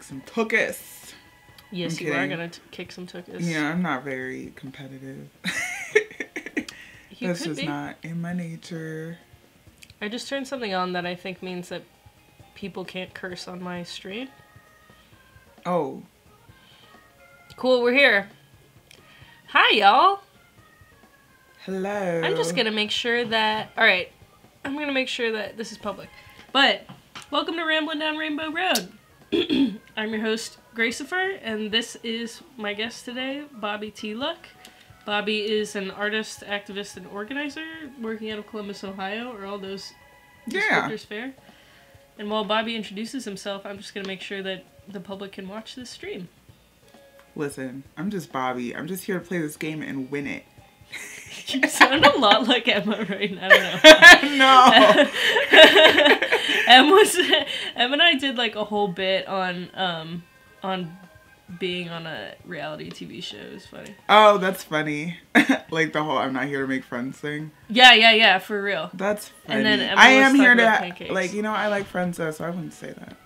some tuchus. Yes, you are gonna kick some tuchus. Yeah, I'm not very competitive. That's just not in my nature. I just turned something on that I think means that people can't curse on my stream. Oh. Cool, we're here. Hi, y'all. Hello. I'm just gonna make sure that... Alright, I'm gonna make sure that this is public. But, welcome to Ramblin' Down Rainbow Road. I'm your host, Gracifer, and this is my guest today, Bobby T. Luck. Bobby is an artist, activist, and organizer working out of Columbus, Ohio. Are all those descriptors fair? And while Bobby introduces himself, I'm just going to make sure that the public can watch this stream. Listen, I'm just Bobby. I'm just here to play this game and win it. You sound a lot like Emma right now. I don't know. No. Em and I did like a whole bit on being on a reality TV show. It was funny. Oh, that's funny. Like the whole "I'm not here to make friends" thing. Yeah, for real. That's funny. And then Emma I am here to pancakes. like, you know, I like Friends though, so I wouldn't say that.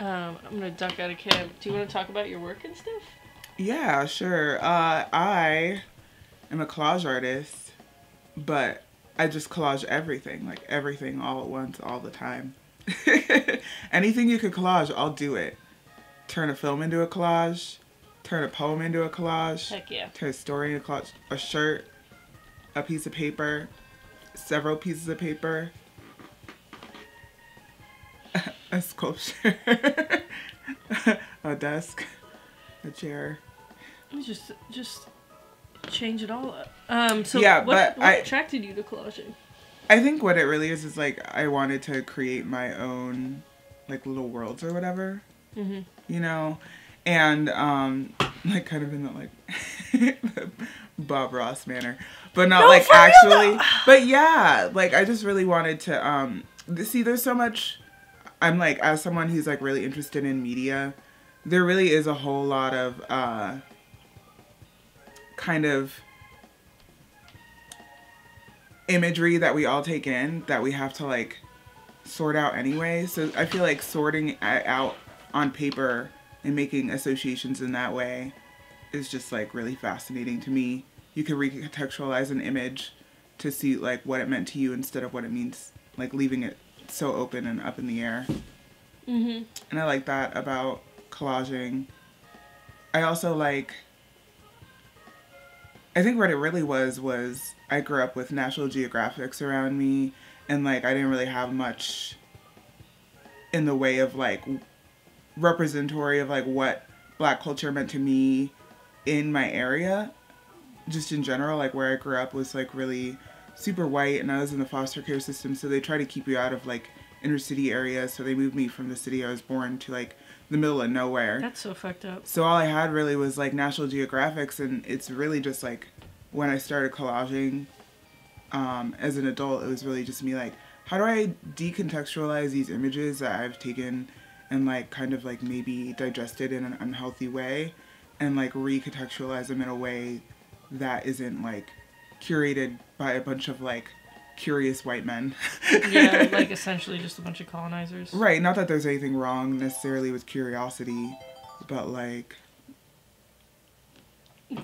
I'm gonna duck out of camp. Do you want to talk about your work and stuff? Yeah, sure. I am a collage artist, but I just collage everything, like everything all at once, all the time. Anything you could collage, I'll do it. Turn a film into a collage, turn a poem into a collage. Heck yeah. Turn a story into a collage, a shirt, a piece of paper, several pieces of paper, a sculpture, a desk, a chair. Just change it all up. So yeah, what attracted you to collaging? I think what it really is like I wanted to create my own like little worlds or whatever. Mm-hmm. You know, and like kind of in that like Bob Ross manner, but not like actually. But yeah, like I just really wanted to see. There's so much. I'm like, as someone who's like really interested in media, there really is a whole lot of kind of imagery that we all take in that we have to like sort out anyway. So I feel like sorting out on paper and making associations in that way is just like really fascinating to me. You can recontextualize an image to see like what it meant to you instead of what it means, like leaving it so open and up in the air. Mm-hmm. And I like that about collaging. I also like, I think what it really was I grew up with National Geographics around me, and like I didn't really have much in the way of like representatory of like what Black culture meant to me in my area. Just in general, like where I grew up was like really super white, and I was in the foster care system, so they try to keep you out of like inner city areas, so they moved me from the city I was born to like the middle of nowhere. That's so fucked up. So all I had really was like National Geographics, and it's really just like when I started collaging as an adult, it was really just me like, how do I decontextualize these images that I've taken and like kind of like maybe digested in an unhealthy way and like recontextualize them in a way that isn't like curated by a bunch of like curious white men. Yeah, like essentially just a bunch of colonizers. Right, not that there's anything wrong necessarily with curiosity, but like,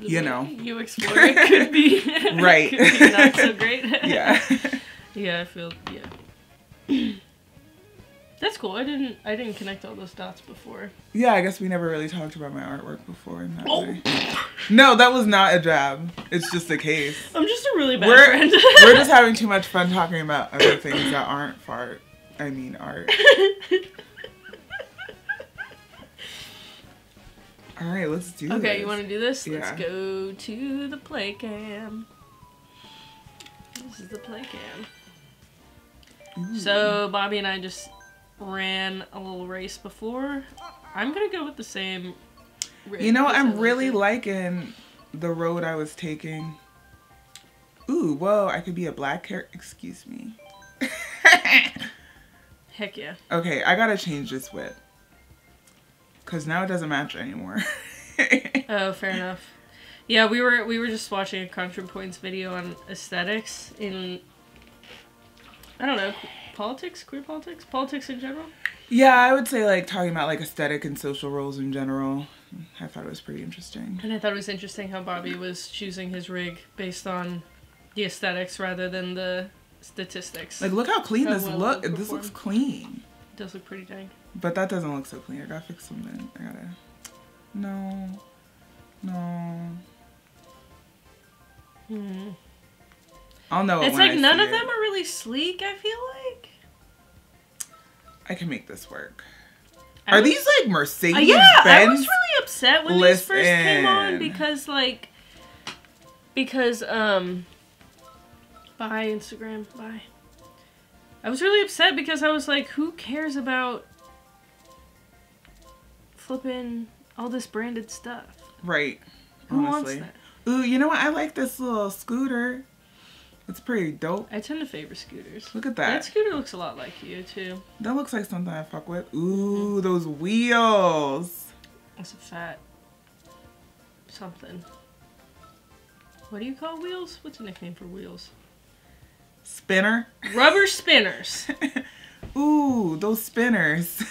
you know, you explore it could be right. could be not so great. Yeah. Yeah, I feel yeah. That's cool. I didn't connect all those dots before. Yeah, I guess we never really talked about my artwork before in that way. No, that was not a jab. It's just a case. I'm just a really bad friend. We're just having too much fun talking about other things that aren't art. All right, let's do this. Okay, you want to do this? Yeah. Let's go to the play cam. This is the play cam. Ooh. So Bobby and I just ran a little race before. I'm gonna go with the same race. You know, I'm really liking the road I was taking. Ooh, whoa, I could be a black character. Excuse me. Heck yeah. Okay, I gotta change this whip. Because now it doesn't match anymore. Oh, fair enough. Yeah, we were just watching a ContraPoints video on aesthetics in, I don't know, politics, queer politics, politics in general. Yeah, I would say like talking about like aesthetic and social roles in general. I thought it was pretty interesting. And I thought it was interesting how Bobby was choosing his rig based on the aesthetics rather than the statistics. Like, look how clean How this well look. it This looks performed. clean. It does look pretty dang. But that doesn't look so clean. I gotta fix something. I gotta. No. I'll know it It's when like I none see of them it. are really sleek, I feel like. I can make this work. I Are was- these like Mercedes yeah, I was Benz? really upset when these first came on Listen. because bye Instagram, bye. I was really upset because I was like, who cares about flipping all this branded stuff? Right. Who Honestly. wants that? Ooh, you know what? I like this little scooter. It's pretty dope. I tend to favor scooters. Look at That that. scooter looks a lot like you too. That looks like something I fuck with. Ooh, those wheels. That's a fat something. What do you call wheels? What's a nickname for wheels? Spinner. Rubber spinners. Ooh, those spinners.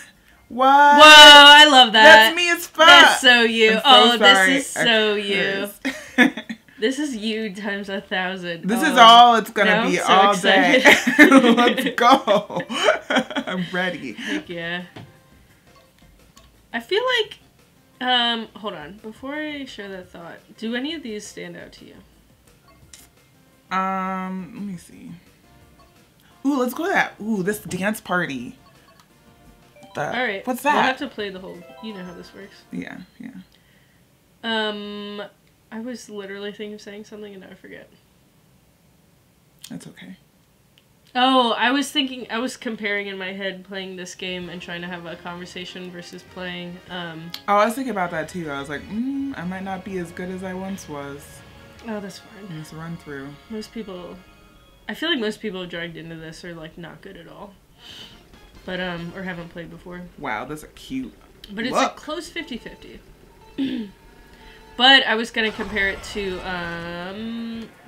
What? Whoa, I love that. That's me as fuck. That's so you. I'm so sorry. This is so I you. cursed. This is you times 1,000. This Oh, is all it's gonna now I'm be so all excited. day. Let's go. I'm ready. Heck yeah. I feel like, hold on. Before I share that thought, do any of these stand out to you? Let me see. Ooh, let's go to that. Ooh, this dance party. All right. What's We'll have that? to play the whole. You know how this works. Yeah. I was literally thinking of saying something and now I forget. That's okay. Oh, I was comparing in my head playing this game and trying to have a conversation versus playing, Oh, I was thinking about that too. I was like, I might not be as good as I once was. oh, that's fine. Just run through. I feel like most people dragged into this are like not good at all. But, or haven't played before. Wow, that's a cute. But it's look. a close 50-50. But I was gonna compare it to,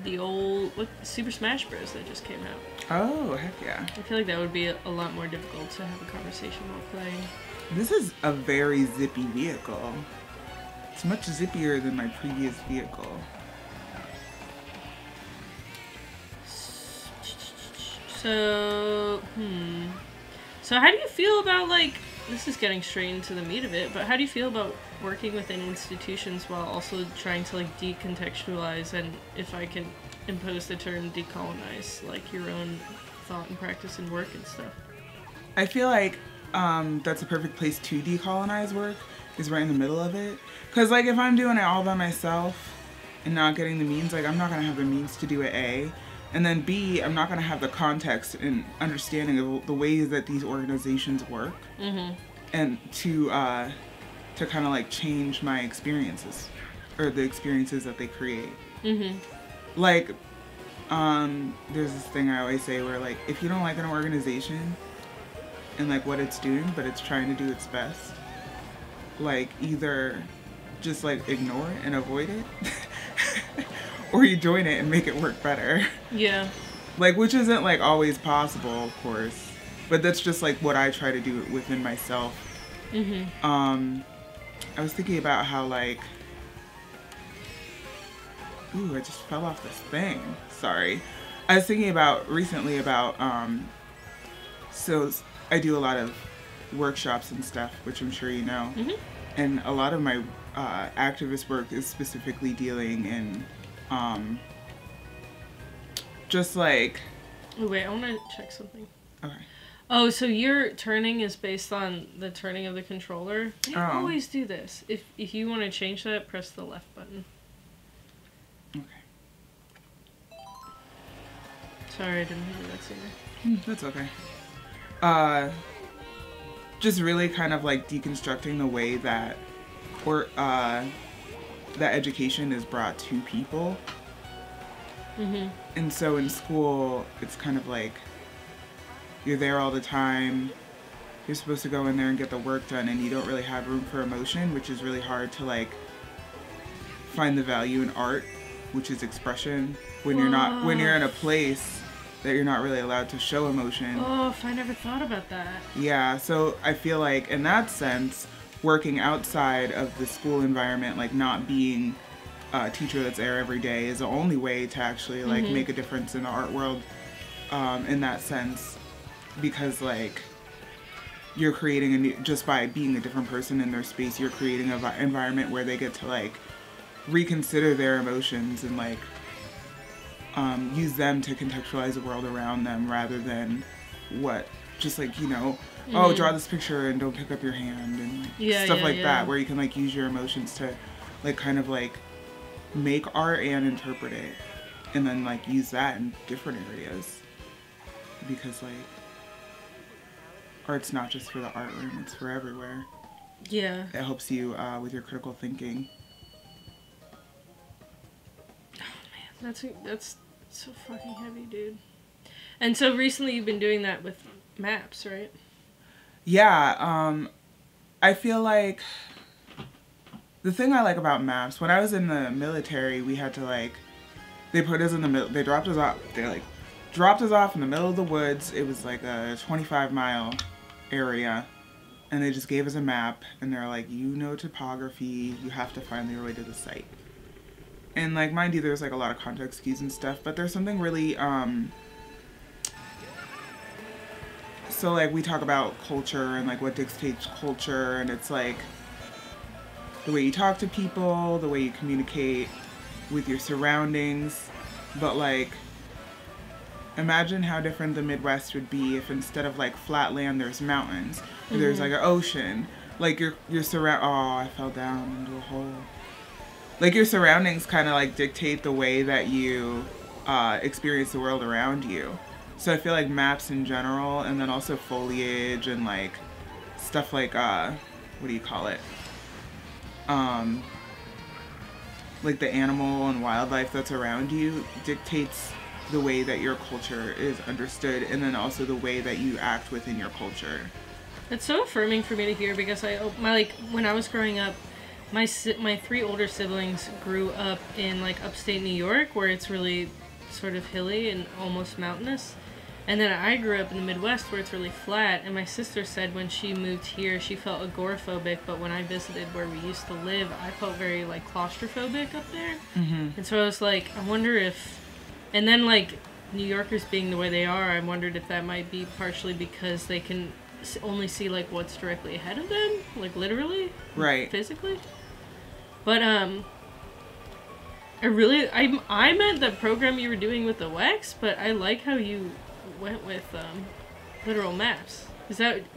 the old, Super Smash Bros. That just came out. Oh, heck yeah. I feel like that would be a lot more difficult to have a conversation while playing. This is a very zippy vehicle. It's much zippier than my previous vehicle. So, So how do you feel about, like, this is getting straight into the meat of it, but how do you feel about working within institutions while also trying to, like, decontextualize and, if I can impose the term, decolonize, like, your own thought and practice and work and stuff? I feel like that's a perfect place to decolonize work, is right in the middle of it. Because, like, if I'm doing it all by myself and not getting the means, like, I'm not going to have the means to do it, A. And then B, I'm not going to have the context and understanding of the ways that these organizations work. Mm-hmm. And to kind of, like, change my experiences, or the experiences that they create. Mm-hmm. Like, there's this thing I always say where, like, if you don't like an organization and, like, what it's doing, but it's trying to do its best, like, either just, like, ignore it and avoid it, or you join it and make it work better. Yeah. Like, which isn't, like, always possible, of course, but that's just, like, what I try to do within myself. Mm-hmm. I was thinking about how, like, ooh, I just fell off this thing. Sorry. I was thinking recently about, so I do a lot of workshops and stuff, which I'm sure you know. Mm-hmm. And a lot of my activist work is specifically dealing in, just like... Oh, wait, I want to check something. Okay. Oh, so your turning is based on the turning of the controller? They always do this. If you want to change that, press the left button. Okay. Sorry, I didn't hear that sooner. That's okay. Just really kind of like deconstructing the way that, that education is brought to people. Mm-hmm. And so in school, it's kind of like you're there all the time. You're supposed to go in there and get the work done, and you don't really have room for emotion, which is really hard to like find the value in art, which is expression, when you're in a place that you're not really allowed to show emotion. Oh, if I never thought about that. Yeah, so I feel like in that sense, working outside of the school environment, like not being a teacher that's there every day, is the only way to actually like make a difference in the art world, in that sense, because like you're creating a new, just by being a different person in their space, you're creating an environment where they get to like reconsider their emotions and like use them to contextualize the world around them, rather than what just like, you know, oh, draw this picture and don't pick up your hand and like, stuff like that, where you can like use your emotions to like kind of like make art and interpret it, and then like use that in different areas, because like art's not just for the art room, it's for everywhere. Yeah. It helps you with your critical thinking. Oh man, that's so fucking heavy, dude. And so recently you've been doing that with maps, right? Yeah, I feel like the thing I like about maps, when I was in the military, we had to like, they put us in the middle, they dropped us off in the middle of the woods. It was like a 25-mile area, and they just gave us a map, and they're like, you know topography, you have to find your way to the site. And like, mind you, there's like a lot of context cues and stuff, but there's something really, so like we talk about culture and like what dictates culture, and it's like the way you talk to people, the way you communicate with your surroundings. But like, imagine how different the Midwest would be if instead of like flat land, there's mountains, or there's like an ocean. Like your surround. Oh, I fell down into a hole. Like your surroundings kind of like dictate the way that you experience the world around you. So I feel like maps in general, and then also foliage and like stuff like what do you call it? Like the animal and wildlife that's around you dictates the way that your culture is understood, and then also the way that you act within your culture. It's so affirming for me to hear, because when I was growing up, my 3 older siblings grew up in like upstate New York, where it's really sort of hilly and almost mountainous. And then I grew up in the Midwest, where it's really flat, and my sister said when she moved here she felt agoraphobic, but when I visited where we used to live, I felt very like claustrophobic up there. And so I was like, I wonder if, and then like New Yorkers being the way they are, I wondered if that might be partially because they can only see like what's directly ahead of them, like literally, right, physically. But I meant the program you were doing with the Wex, but I like how you went with literal maps.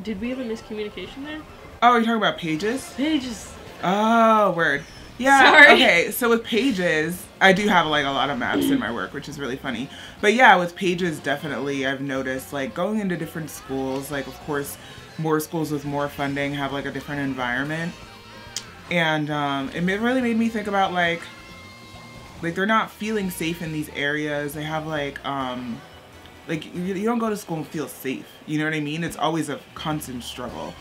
Did we have a miscommunication there? Oh, you're talking about Pages? Pages. Oh, word. Yeah. Sorry. Okay, so with Pages, I do have like a lot of maps in my work, which is really funny. But yeah, with Pages, definitely I've noticed like going into different schools, like of course more schools with more funding have like a different environment. And it really made me think about like they're not feeling safe in these areas. They have like you don't go to school and feel safe. You know what I mean? It's always a constant struggle.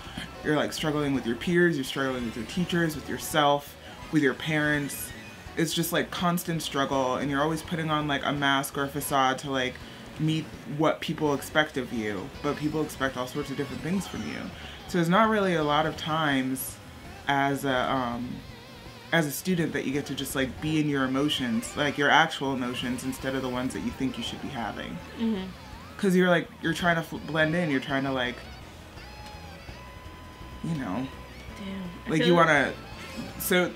You're like struggling with your peers, you're struggling with your teachers, with yourself, with your parents. It's just like constant struggle, and you're always putting on like a mask or a facade to like meet what people expect of you. But people expect all sorts of different things from you. So there's not really a lot of times as a student that you get to just like be in your emotions, like your actual emotions, instead of the ones that you think you should be having. Because you're trying to blend in, you're trying to like, you know, like you want to, so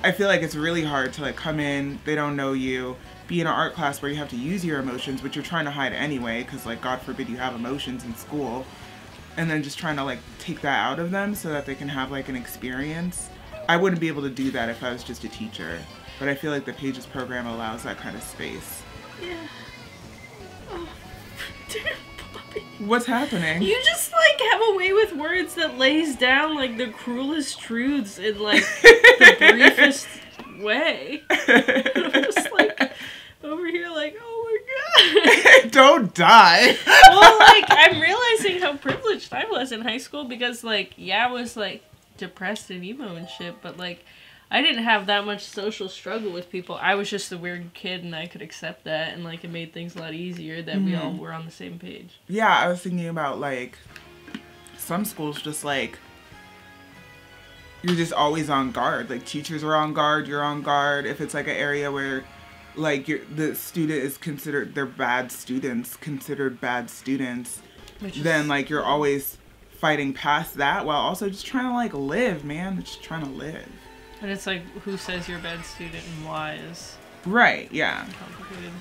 I feel like it's really hard to like come in, they don't know you, be in an art class where you have to use your emotions, which you're trying to hide anyway, because like God forbid you have emotions in school, and then just trying to like take that out of them so that they can have like an experience. I wouldn't be able to do that if I was just a teacher, but I feel like the Pages program allows that kind of space. Yeah. Oh, dude, Bobby. What's happening? You just like have a way with words that lays down like the cruelest truths in like the briefest way. I'm just like over here like, oh my god. Don't die. Well, like I'm realizing how privileged I was in high school, because like, yeah, I was like depressed and emo and shit, but like I didn't have that much social struggle with people. I was just a weird kid, and I could accept that, and like it made things a lot easier that we all were on the same page. Yeah, I was thinking about like some schools just like you're just always on guard. Like teachers are on guard, you're on guard. If it's like an area where like the student is considered, they're bad students, considered bad students, then like you're always fighting past that while also just trying to like live, man. Just trying to live. And it's like, who says you're a bad student and why is right, yeah. complicated.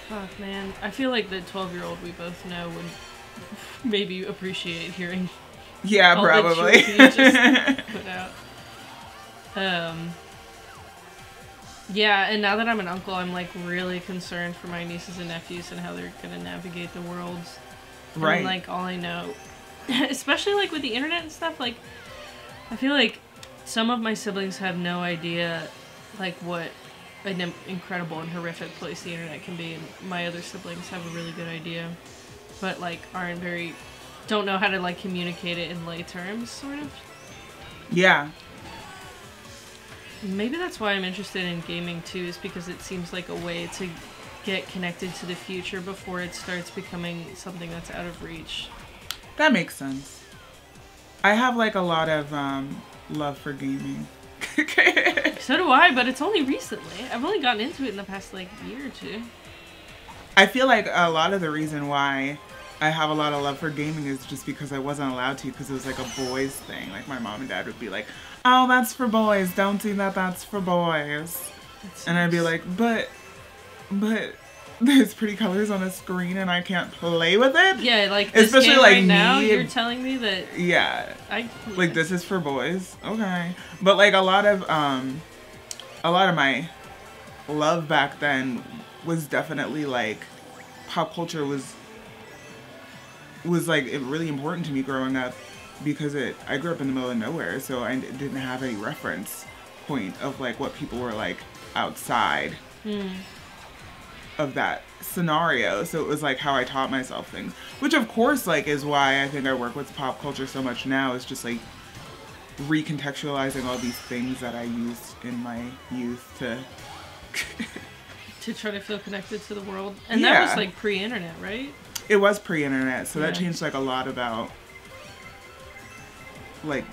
Fuck, man. I feel like the 12-year-old we both know would maybe appreciate hearing all probably. the truth you just put out. Yeah, and now that I'm an uncle, I'm like really concerned for my nieces and nephews and how they're gonna navigate the world. Right. And like all I know, especially like with the internet and stuff, like I feel like some of my siblings have no idea like what an incredible and horrific place the internet can be, and my other siblings have a really good idea, but like don't know how to like communicate it in lay terms, sort of. Yeah. Maybe that's why I'm interested in gaming too, is because it seems like a way to get connected to the future before it starts becoming something that's out of reach. That makes sense. I have like a lot of love for gaming. So do I, but it's only recently. I've only gotten into it in the past like year or two. I feel like a lot of the reason why I have a lot of love for gaming is just because I wasn't allowed to, because it was like a boys thing. Like my mom and dad would be like, oh, that's for boys, don't do that, that's for boys. And I'd be like, but there's pretty colors on a screen and I can't play with it? Yeah, like this especially game like right now, me, you're telling me that like this is for boys. Okay. But like a lot of my love back then was definitely like pop culture was like really important to me growing up, because I grew up in the middle of nowhere, so I didn't have any reference point of like what people were like outside of that scenario. So it was like how I taught myself things, which of course like is why I think I work with pop culture so much now, is just like recontextualizing all these things that I used in my youth to try to feel connected to the world. And that was like pre-internet, right? It was pre-internet, so that changed like a lot about like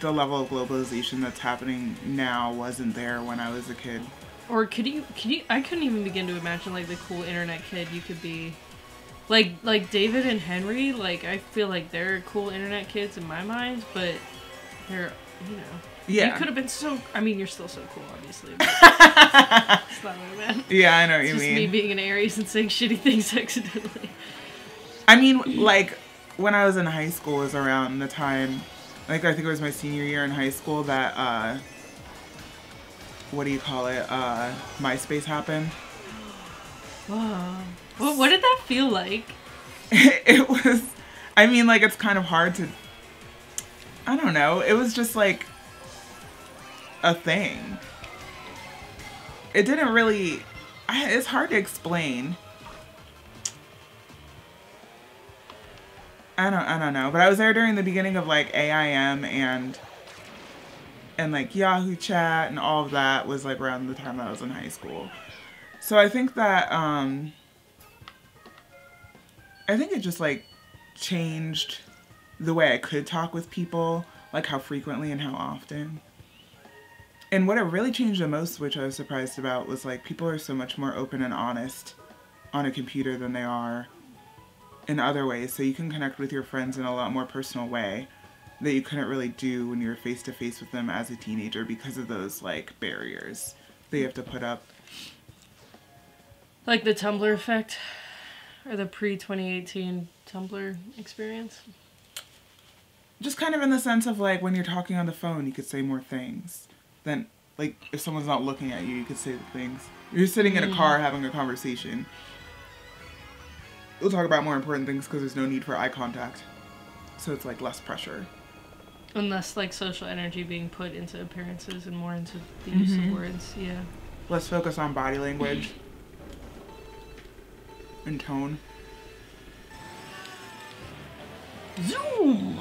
the level of globalization that's happening now wasn't there when I was a kid. Or could you I couldn't even begin to imagine like the cool internet kid you could be. Like David and Henry, like I feel like they're cool internet kids in my mind, but they're, you know. Yeah. You could have been so, I mean, you're still so cool, obviously. But it's not what I meant. Yeah, I know what it's you just mean. me being an Aries and saying shitty things accidentally. I mean, like, when I was in high school was around the time, like, I think it was my senior year in high school that, what do you call it, MySpace happened. Wow. Well, what did that feel like? It was, I mean, like, it's kind of hard to, I don't know, it was just, like, a thing. It didn't really, it's hard to explain. I don't know, but I was there during the beginning of like AIM and like Yahoo Chat and all of that was like around the time that I was in high school. So I think that I think it just like changed the way I could talk with people, like how frequently and how often. And what it really changed the most, which I was surprised about, was like people are so much more open and honest on a computer than they are in other ways. So you can connect with your friends in a lot more personal way that you couldn't really do when you're face to face with them as a teenager, because of those like barriers that you have to put up. Like the Tumblr effect, or the pre-2018 Tumblr experience? Just kind of in the sense of like when you're talking on the phone, you could say more things than like if someone's not looking at you, you could say the things. You're sitting in a car having a conversation. We'll talk about more important things because there's no need for eye contact. So it's like less pressure. And less like social energy being put into appearances and more into the use of words, yeah. Let's focus on body language and tone. Zoom!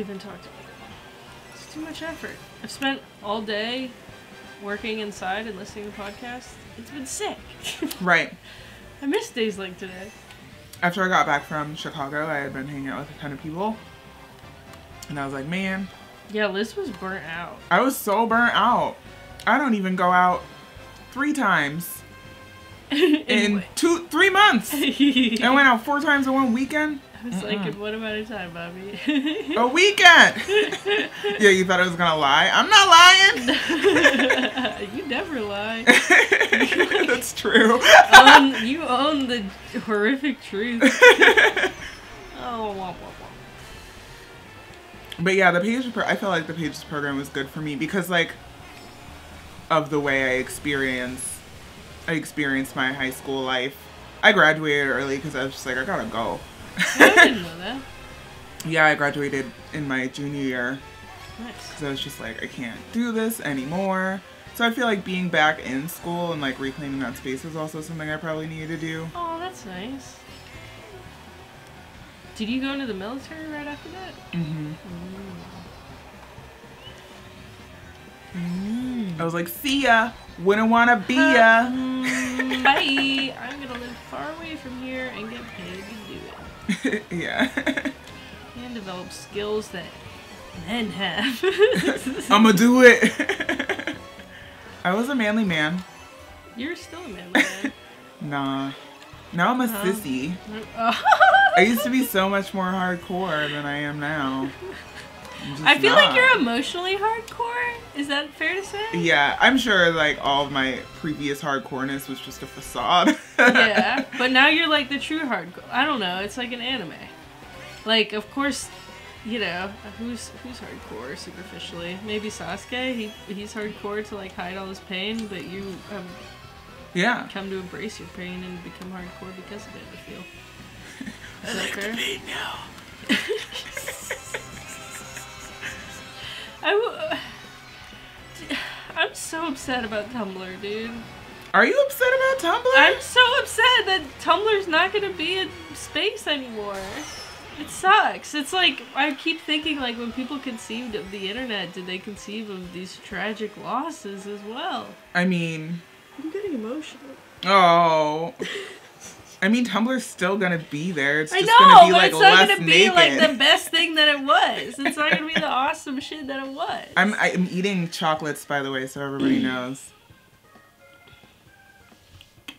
even talk to me. It's too much effort. I've spent all day working inside and listening to podcasts. It's been sick. Right. I miss days like today. After I got back from Chicago, I had been hanging out with a ton of people. And I was like, man. Yeah, Liz was burnt out. I was so burnt out. I don't even go out 3 times in 3 months. I went out 4 times in one weekend. I was like, what about a time, Bobby? A weekend! Yeah, you thought I was gonna lie? I'm not lying! You never lie. That's true. You own the horrific truth. Oh, wah, wah, wah. But yeah, I felt like the Pages program was good for me because, like, of the way I experienced my high school life. I graduated early because I was just like, I gotta go. I didn't know that. Yeah, I graduated in my junior year. Nice. Because I was just like, I can't do this anymore. So I feel like being back in school and like reclaiming that space was also something I probably needed to do. Oh, that's nice. Did you go into the military right after that? Mm-hmm. I was like, see ya. Wouldn't want to be ya. Bye. I'm going to live far away from here and get paid to do it. Yeah. And develop skills that men have. I'ma do it. I was a manly man. You're still a manly man. Nah. Now I'm a sissy. Oh. I used to be so much more hardcore than I am now. I feel like you're emotionally hardcore. Is that fair to say? Yeah, I'm sure like all of my previous hardcoreness was just a facade. Yeah, but now you're like the true hardcore. I don't know. It's like an anime. Like, of course, you know, who's hardcore superficially? Maybe Sasuke. He's hardcore to like hide all his pain, but you yeah, come to embrace your pain and become hardcore because of it. I feel. Is that fair? The pain now. I'm so upset about Tumblr, dude. Are you upset about Tumblr? I'm so upset that Tumblr's not gonna be a space anymore. It sucks. It's like, I keep thinking, like, when people conceived of the internet, did they conceive of these tragic losses as well? I mean... I'm getting emotional. Oh... I mean, Tumblr's still gonna be there. It's just gonna be like less naked. It's not gonna be like the best thing that it was. It's not gonna be the awesome shit that it was. I'm eating chocolates, by the way, so everybody knows. Do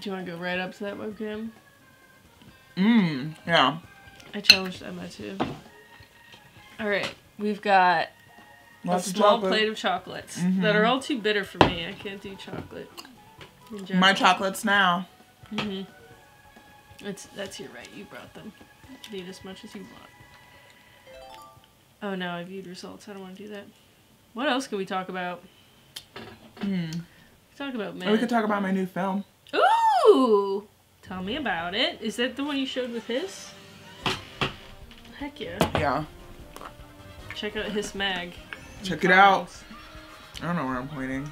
you want to go right up to that webcam? Yeah. I challenged Emma too. All right, we've got Lots a small of plate of chocolates that are all too bitter for me. I can't do chocolate. My chocolates now. That's your right. You brought them. You can eat as much as you want. Oh no, I viewed results. I don't want to do that. What else can we talk about? Talk about men. We could talk about my new film. Ooh! Tell me about it. Is that the one you showed with Hiss? Heck yeah. Yeah. Check out Hiss Mag. Check it out. I don't know where I'm pointing.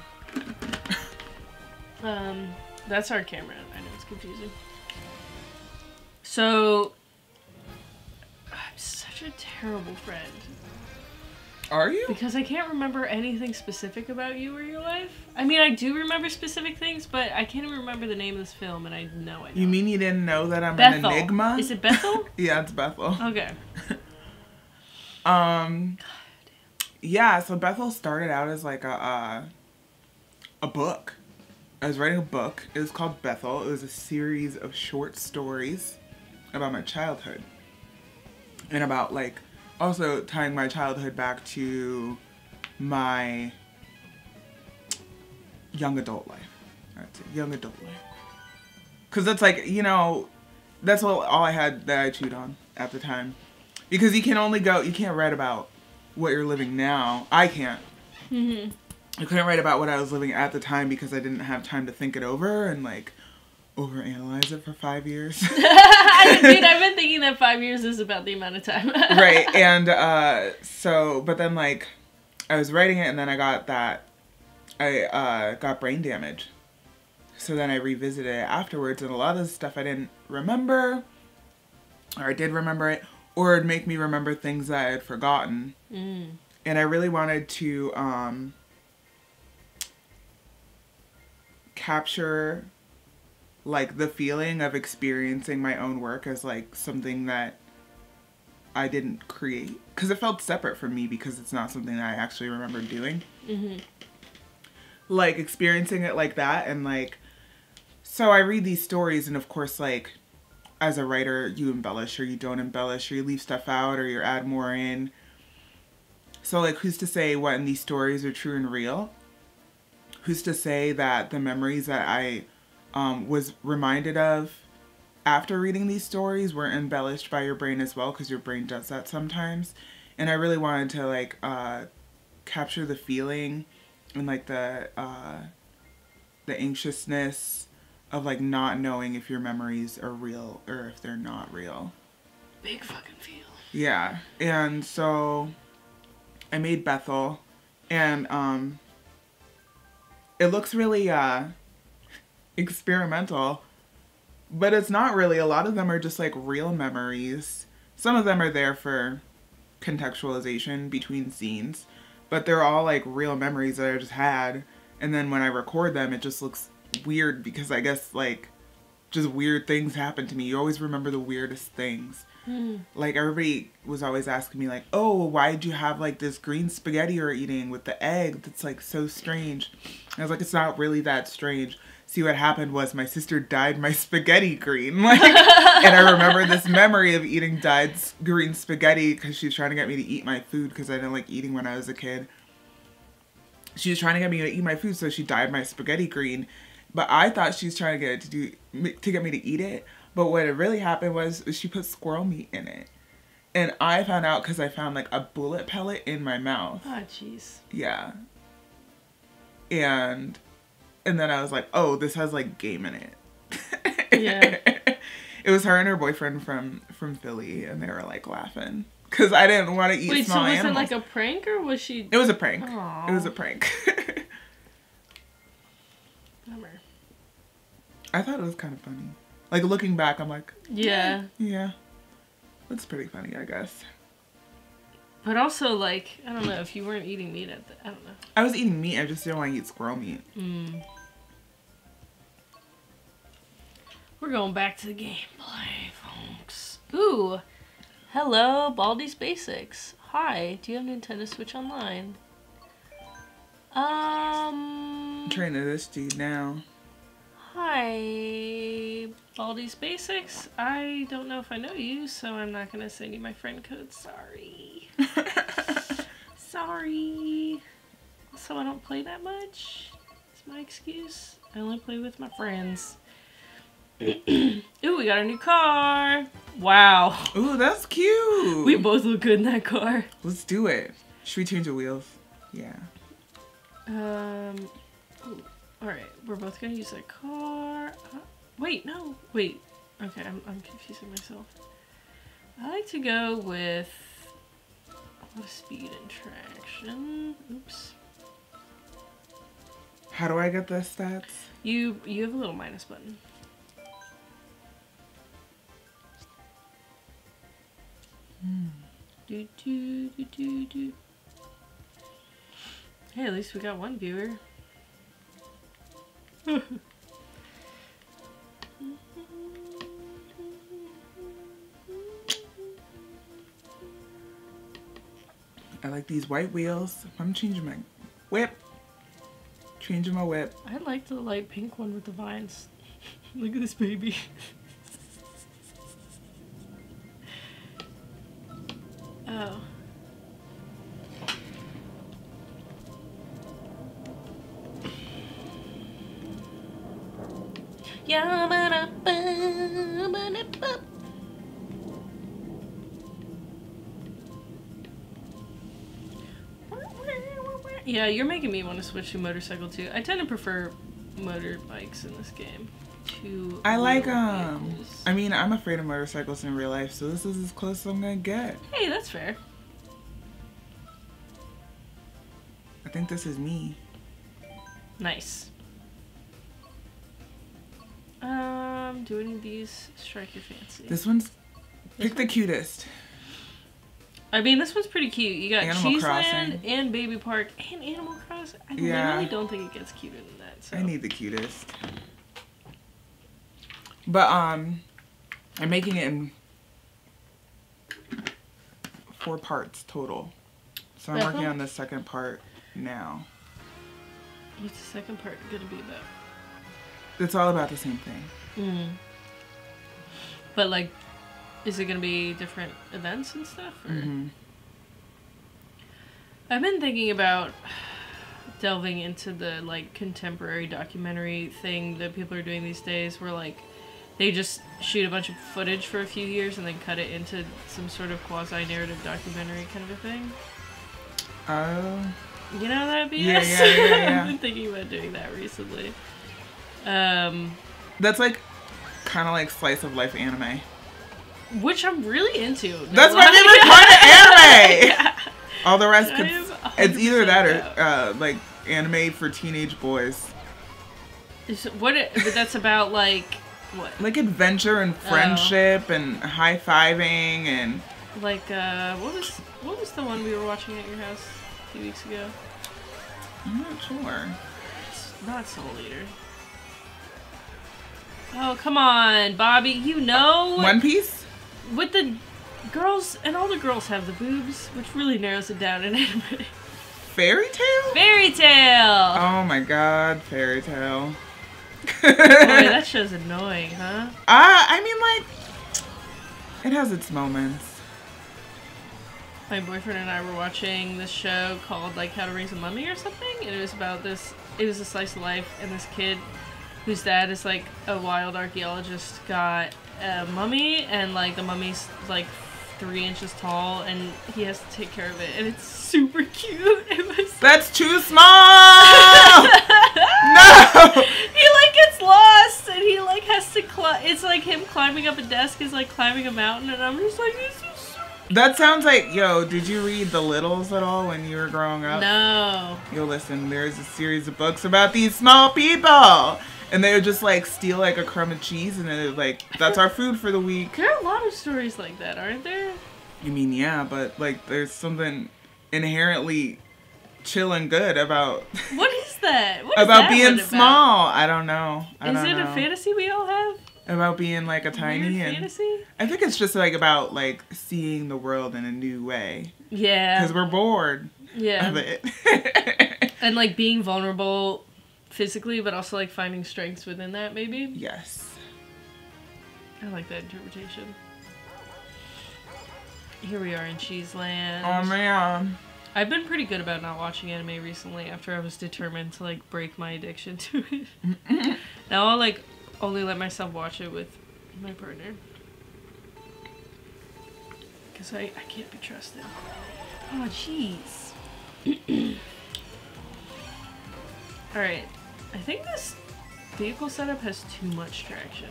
That's our camera. I know it's confusing. So, I'm such a terrible friend. Are you? Because I can't remember anything specific about you or your life. I mean, I do remember specific things, but I can't even remember the name of this film, and I know it. You mean you didn't know that I'm Bethel. an enigma? Is it Bethel? Yeah, it's Bethel. Okay. Yeah, so Bethel started out as like a book. I was writing a book. It was called Bethel. It was a series of short stories about my childhood. And about like also tying my childhood back to my young adult life. That's it, young adult life. Cause that's like, you know, that's all I had that I chewed on at the time. Because you can't write about what you're living now. I can't. I couldn't write about what I was living at the time because I didn't have time to think it over and like overanalyze it for 5 years. I mean, I've been thinking that 5 years is about the amount of time. Right. And but then like I was writing it and then I got brain damage. So then I revisited it afterwards and a lot of the stuff I didn't remember, or I did remember it, or it'd make me remember things that I had forgotten. And I really wanted to capture like the feeling of experiencing my own work as like something that I didn't create, because it felt separate from me because it's not something that I actually remember doing. Like experiencing it like that, and like, so I read these stories, and of course, like, as a writer, you embellish or you don't embellish, or you leave stuff out or you add more in. So like, who's to say what in these stories are true and real? Who's to say that the memories that I was reminded of after reading these stories were embellished by your brain as well, because your brain does that sometimes. And I really wanted to like capture the feeling and like the anxiousness of like not knowing if your memories are real or if they're not real. Big fucking feel. Yeah. And so I made Bethel, and it looks really experimental, but it's not really. A lot of them are just like real memories. Some of them are there for contextualization between scenes, but they're all like real memories that I just had. And then when I record them, it just looks weird because I guess like just weird things happen to me. You always remember the weirdest things. Like everybody was always asking me like, oh, why did you have like this green spaghetti you're eating with the egg that's like so strange? And I was like, it's not really that strange. See, what happened was my sister dyed my spaghetti green. Like, and I remember this memory of eating dyed green spaghetti because she was trying to get me to eat my food because I didn't like eating when I was a kid. She was trying to get me to eat my food, so she dyed my spaghetti green. But I thought she was trying to get me to eat it. But what had really happened was she put squirrel meat in it. And I found out because I found like a bullet pellet in my mouth. Oh, jeez. Yeah. And then I was like, oh, this has like game in it. Yeah. It was her and her boyfriend from Philly, and they were like laughing. Because I didn't want to eat small animals. Wait, so was it like a prank, or was she... It was a prank. Aww. It was a prank. Bummer. I thought it was kind of funny. Like, looking back, I'm like... Yeah. Yeah. That's pretty funny, I guess. But also, like, I don't know, if you weren't eating meat at the... I don't know. I was eating meat, I just didn't want to eat squirrel meat. We're going back to the gameplay, folks. Ooh. Hello, Baldi's Basics. Hi, do you have Nintendo Switch Online? I'm trying to this dude now. Hi, Baldi's Basics. I don't know if I know you, so I'm not gonna send you my friend code. Sorry. Sorry. Also, I don't play that much. That's my excuse. I only play with my friends. Ooh, we got a new car. Wow. Ooh, that's cute. We both look good in that car. Let's do it. Should we change the wheels? Yeah. Ooh. Alright, we're both gonna use that car. Wait, no. Wait. Okay, I'm confusing myself. I like to go with a lot of speed and traction. Oops. How do I get the stats? You have a little minus button. Do, do, do, do, do. Hey, at least we got one viewer. I like these white wheels. I'm changing my whip. Changing my whip. I like the light pink one with the vines. Look at this baby. Oh. Yeah, you're making me want to switch to motorcycle too. I tend to prefer motorbikes in this game to I like vehicles. I mean, I'm afraid of motorcycles in real life, so this is as close as I'm gonna get. Hey, that's fair. I think this is me. Nice. Do any of these strike your fancy? This one's pick the cutest. I mean, this one's pretty cute. You got Animal Cheeseland Crossing. and Baby Park and Animal Crossing. I literally don't think it gets cuter than that. So. I need the cutest. But I'm making it in 4 parts total. So I'm working on the second part now. What's the second part gonna be about? It's all about the same thing. Mm. But like, is it gonna be different events and stuff? Or? Mm-hmm. I've been thinking about delving into the like contemporary documentary thing that people are doing these days, where like they just shoot a bunch of footage for a few years and then cut it into some sort of quasi-narrative documentary kind of a thing. Oh. You know that BS? Yeah. I've been thinking about doing that recently. That's like kind of like slice of life anime. Which I'm really into. That's my favorite part of anime! Yeah. All the rest it's either that or like anime for teenage boys. But that's about like what? Like adventure and friendship and high-fiving and like what was the one we were watching at your house a few weeks ago? I'm not sure. It's not Soul Eater. Oh, come on, Bobby, you know. One Piece? With the girls, and all the girls have the boobs, which really narrows it down in anime. Fairy Tail? Fairy Tail! Oh my god, Fairy Tail. Boy, that show's annoying, huh? I mean, like, it has its moments. My boyfriend and I were watching this show called, like, How to Raise a Mummy or something, and it was about this, it was a slice of life, and this kid whose dad is, like, a wild archaeologist got a mummy, and, like, the mummy's, like, 3 inches tall, and he has to take care of it, and it's super cute. It was... That's too small! No! He, like, gets lost, and he, like, has to it's like him climbing up a desk is like climbing a mountain, and I'm just like, this is so cute. That sounds like, yo, did you read The Littles at all when you were growing up? No. Yo, listen, there's a series of books about these small people! And they would just, like, steal, like, a crumb of cheese, and then, like, that's our food for the week. There are a lot of stories like that, aren't there? I mean, yeah, but, like, there's something inherently chill and good about... What is that? What is about that being one about? small. I don't know. Is it a fantasy we all have? About being, like, a tiny Weird and... fantasy? I think it's just, like, about, like, seeing the world in a new way. Yeah. Because we're bored Yeah. of it. And, like, being vulnerable... physically, but also like finding strengths within that, maybe? Yes. I like that interpretation. Here we are in Cheeseland. Oh man. I've been pretty good about not watching anime recently after I was determined to like break my addiction to it. Now I'll like only let myself watch it with my partner. Because I can't be trusted. Oh jeez. Alright. I think this vehicle setup has too much traction.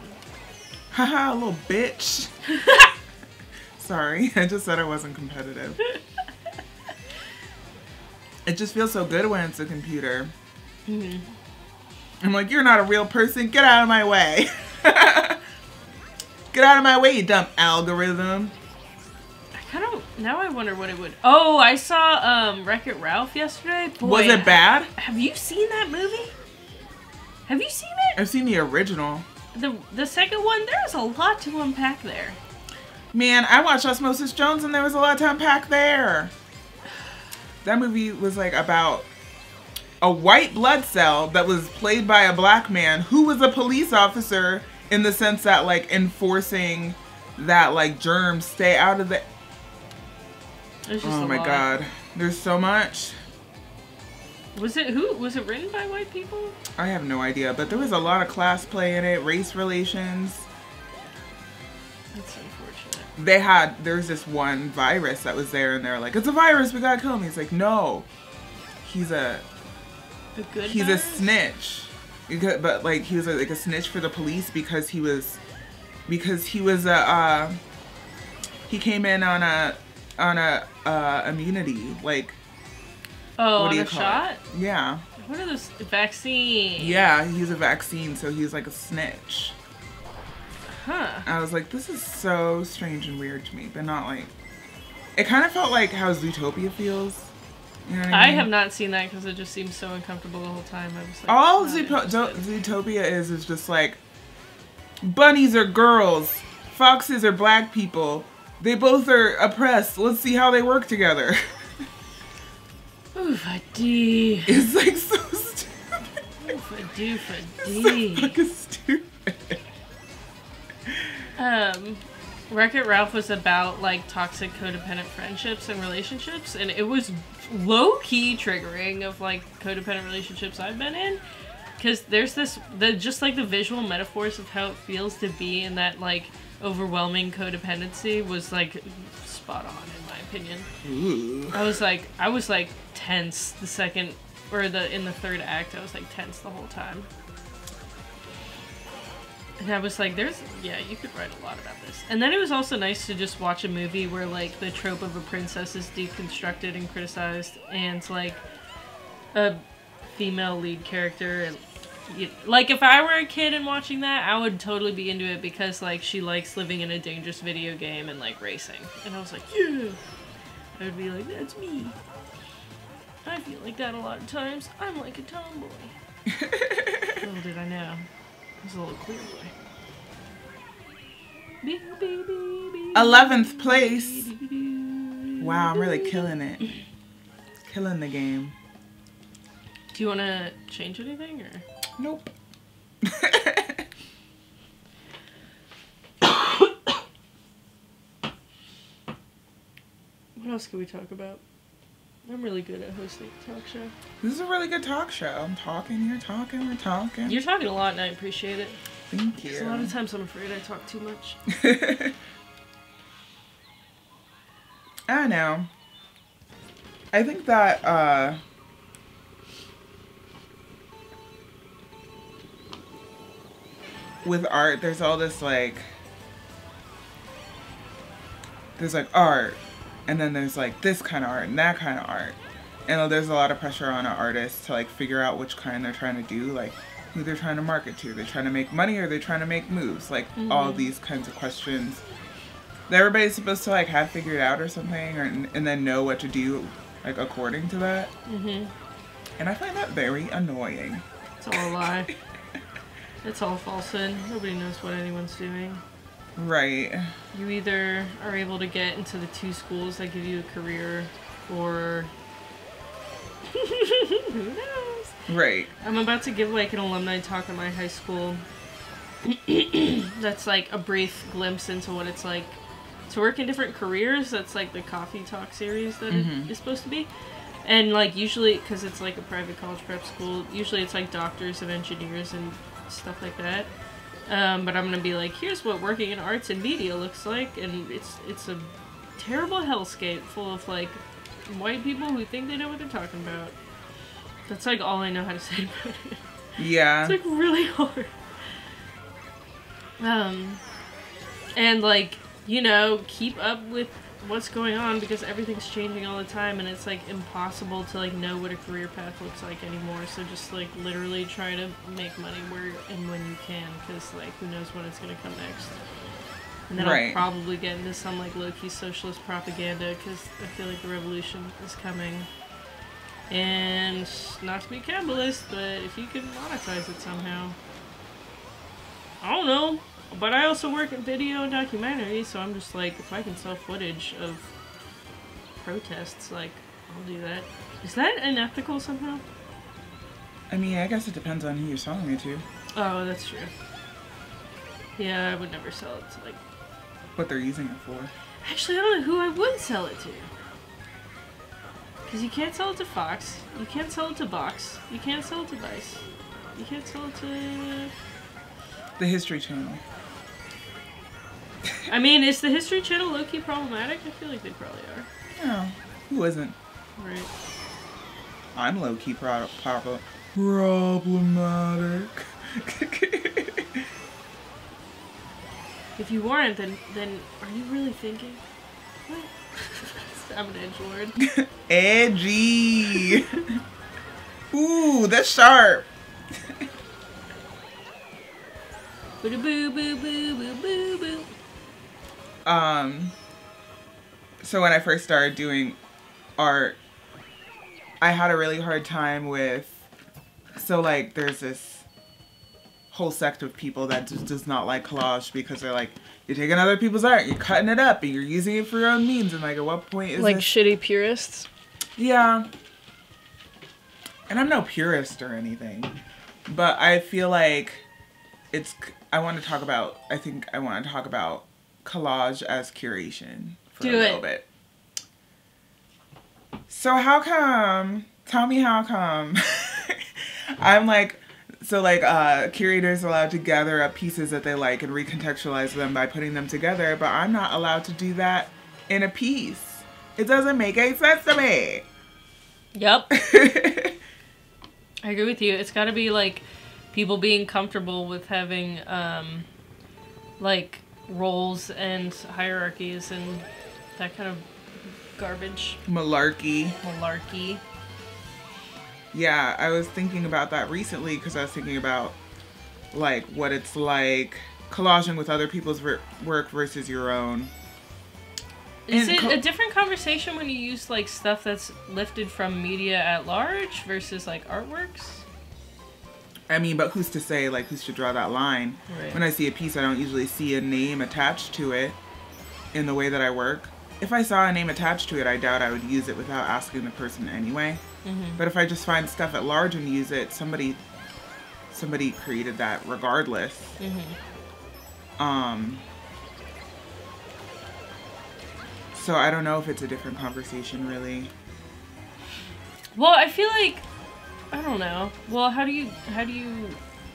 Haha, little bitch. Sorry, I just said I wasn't competitive. It just feels so good when it's a computer. Mm-hmm. I'm like, you're not a real person. Get out of my way. Get out of my way, you dumb algorithm. Now I wonder what it would... Oh, I saw Wreck-It Ralph yesterday. Boy, was it bad? Have you seen that movie? Have you seen it? I've seen the original. The second one, there's a lot to unpack there. Man, I watched Osmosis Jones and there was a lot to unpack there. That movie was like about a white blood cell that was played by a black man who was a police officer in the sense that like enforcing that like germs stay out of the... Oh my god. There's so much. Was it written by white people? I have no idea, but there was a lot of class play in it, race relations. That's unfortunate. There's this one virus that was there and they're like, it's a virus, we gotta kill him. He's like, no. He's a snitch. But like he was like a snitch for the police because he came in on a immunity, like, what do you call shot? It? Yeah. What are those? Vaccine. Yeah, he's a vaccine, so he's like a snitch. Huh. I was like, this is so strange and weird to me, but not like It kind of felt like how Zootopia feels. You know what I I mean? have not seen that because it just seems so uncomfortable the whole time. I was like, All not interested. Zootopia is just like, bunnies are girls, foxes are black people. They both are oppressed. Let's see how they work together. Oofadee. It's like so stupid. Oofadee. So fucking stupid. Wreck-It Ralph was about like toxic codependent friendships and relationships, and it was low-key triggering of like codependent relationships I've been in, because there's just like the visual metaphors of how it feels to be in that like overwhelming codependency was like spot on in my opinion. Ooh. I was like tense the second in the third act. I was like tense the whole time. And I was like, you could write a lot about this. And then it was also nice to just watch a movie where, like, the trope of a princess is deconstructed and criticized, and, like, a female lead character. Like, if I were a kid and watching that, I would totally be into it because, like, she likes living in a dangerous video game and, like, racing. And I was like, yeah! I would be like, that's me. I feel like that a lot of times. I'm like a tomboy. Little did I know. He's a little queer boy. 11th place. Wow, I'm really killing it. Killing the game. Do you want to change anything, or? Nope. What else can we talk about? I'm really good at hosting a talk show. This is a really good talk show. I'm talking, you're talking, we're talking. You're talking a lot, and I appreciate it. Thank you. 'Cause a lot of times I'm afraid I talk too much. I know. I think that, with art, there's all this, like, there's, like, art, and then there's, like, this kind of art and that kind of art. And there's a lot of pressure on an artist to, like, figure out which kind they're trying to do, like, who they're trying to market to. They're trying to make money or they're trying to make moves. Like, all these kinds of questions that everybody's supposed to, like, have figured out or something, and then know what to do, like, according to that. And I find that very annoying. It's all a lie. It's all falsehood. Nobody knows what anyone's doing. Right. You either are able to get into the two schools that give you a career, or who knows? Right. I'm about to give like an alumni talk at my high school. That's like a brief glimpse into what it's like to work in different careers. That's like the coffee talk series that it is supposed to be. And like usually, because it's like a private college prep school, usually it's like doctors and engineers and stuff like that. But I'm gonna be like, here's what working in arts and media looks like, and it's a terrible hellscape full of like white people who think they know what they're talking about. That's like all I know how to say about it. Yeah. It's like really hard. And like, you know, keep up with what's going on because everything's changing all the time, and it's like impossible to like know what a career path looks like anymore. So just like literally try to make money where and when you can, because like who knows when it's gonna come next. And then I'll probably get into some like low-key socialist propaganda because I feel like the revolution is coming. And not to be capitalist, but if you can monetize it somehow. I don't know. But I also work in video and documentary, so I'm just like, if I can sell footage of protests, like, I'll do that. Is that unethical somehow? I mean, I guess it depends on who you're selling it to. Oh, that's true. Yeah, I would never sell it to, like... What they're using it for. Actually, I don't know who I would sell it to. Because you can't sell it to Fox. You can't sell it to Vox. You can't sell it to Vice. You can't sell it to... The History Channel. I mean, is the History Channel low-key problematic? I feel like they probably are. No, who isn't? Right. I'm low-key problematic. If you weren't, then are you really thinking? What? I'm an edge lord. Edgy. Ooh, that's sharp. Boo boo boo boo boo boo boo. So when I first started doing art, I had a really hard time with, so like there's this whole sect of people that just does not like collage because they're like, you're taking other people's art, you're cutting it up, and you're using it for your own means, and like at what point is like this? shitty purists? Yeah. And I'm no purist or anything, but I feel like I want to talk about collage as curation for a little bit. So tell me how come I'm like, so like curators are allowed to gather up pieces that they like and recontextualize them by putting them together, but I'm not allowed to do that in a piece. It doesn't make any sense to me. Yep. I agree with you. It's got to be like people being comfortable with having like roles and hierarchies and that kind of garbage. Malarkey. Yeah, I was thinking about that recently because I was thinking about like what it's like collaging with other people's work versus your own. Is it a different conversation when you use like stuff that's lifted from media at large versus like artworks? I mean, but who's to say, like, who's to draw that line? Right. When I see a piece, I don't usually see a name attached to it in the way that I work. If I saw a name attached to it, I doubt I would use it without asking the person anyway. Mm-hmm. But if I just find stuff at large and use it, somebody created that regardless. Mm-hmm. So I don't know if it's a different conversation, really. Well, I feel like, I don't know. Well, how do you